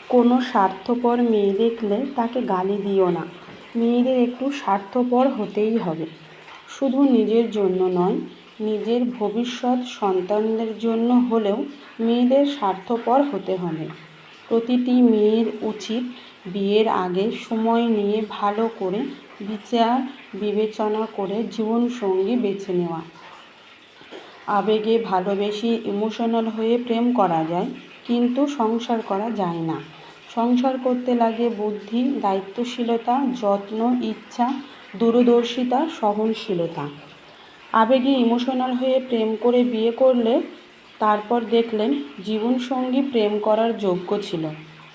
কোনো স্বার্থপর মেয়ে দেখলে তাকে গালি দিও না। মেয়েদের একটু স্বার্থপর হতেই হবে, শুধু নিজের জন্য নয়, নিজের ভবিষ্যৎ সন্তানদের জন্য হলেও মেয়েদের স্বার্থপর হতে হবে। প্রতিটি মেয়ের উচিত বিয়ের আগে সময় নিয়ে ভালো করে বিচার বিবেচনা করে জীবনসঙ্গী বেছে নেওয়া। আবেগে ভালোবেসে ইমোশনাল হয়ে প্রেম করা যায়, কিন্তু সংসার করা যায় না। সংসার করতে লাগে বুদ্ধি, দায়িত্বশীলতা, যত্ন, ইচ্ছা, দূরদর্শিতা, সহনশীলতা। আবেগে ইমোশনাল হয়ে প্রেম করে বিয়ে করলে তারপর দেখলেন জীবনসঙ্গী প্রেম করার যোগ্য ছিল,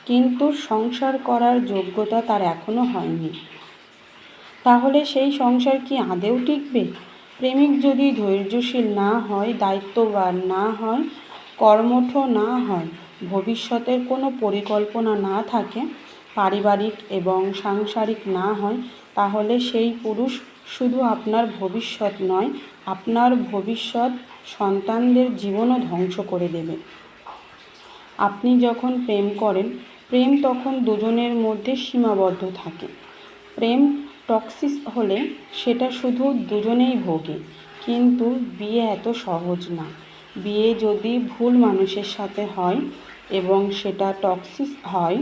কিন্তু সংসার করার যোগ্যতা তার এখনো হয়নি। তাহলে সেই সংসার কি আদৌ টিকবে? প্রেমিক যদি ধৈর্যশীল না হয়, দায়িত্ববান না হয়, কর্মঠ না হয়, ভবিষ্যতের কোনো পরিকল্পনা না থাকে, পারিবারিক এবং সাংসারিক না হয়, তাহলে সেই পুরুষ শুধু আপনার ভবিষ্যৎ নয়, আপনার ভবিষ্যৎ সন্তানদের জীবনও ধ্বংস করে দেবে। আপনি যখন প্রেম করেন, প্রেম তখন দুজনের মধ্যে সীমাবদ্ধ থাকে। প্রেম টক্সিক হলে সেটা শুধু দুজনেই ভোগে, কিন্তু বিয়ে এত সহজ না। বিয়ে যদি ভুল মানুষের সাথে হয় এবং সেটা টক্সিক হয়,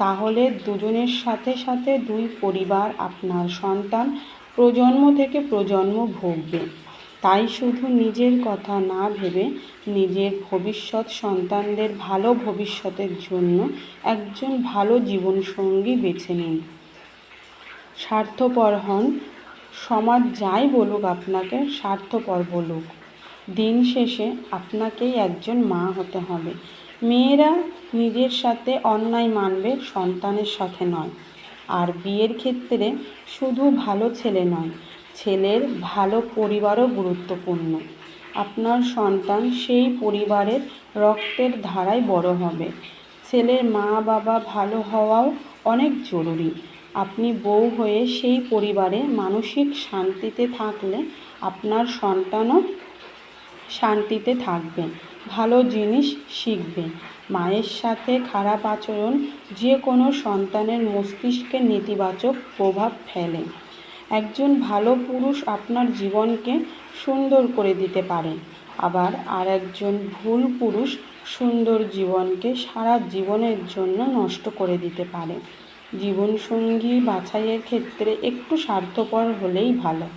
তাহলে দুজনের সাথে সাথে দুই পরিবার, আপনার সন্তান প্রজন্ম থেকে প্রজন্ম ভোগবে। তাই শুধু নিজের কথা না ভেবে নিজের ভবিষ্যৎ সন্তানদের ভালো ভবিষ্যতের জন্য একজন ভালো জীবনসঙ্গী বেছে নিন। স্বার্থপর হন, সমাজ যাই বলুক আপনাকে স্বার্থপর বলুক, দিন শেষে আপনাকেই একজন মা হতে হবে। মেয়েরা নিজের সাথে অন্যায় মানবে, সন্তানের সাথে নয়। আর বিয়ের ক্ষেত্রে শুধু ভালো ছেলে নয়, ছেলের ভালো পরিবারও গুরুত্বপূর্ণ। আপনার সন্তান সেই পরিবারের রক্তের ধারায় বড় হবে। ছেলের মা বাবা ভালো হওয়াও অনেক জরুরি। আপনি বউ হয়ে সেই পরিবারে মানসিক শান্তিতে থাকলে আপনার সন্তানও শান্তিতে থাকবে, ভালো জিনিস শিখবে। মায়ের সাথে খারাপ আচরণ যে কোনো সন্তানের মস্তিষ্কে নেতিবাচক প্রভাব ফেলে। একজন ভালো পুরুষ আপনার জীবনকে সুন্দর করে দিতে পারে, আবার আরেকজন ভুল পুরুষ সুন্দর জীবনকে সারা জীবনের জন্য নষ্ট করে দিতে পারে। জীবনসঙ্গী বাছাইয়ের ক্ষেত্রে একটু স্বার্থপর হলেই ভালো।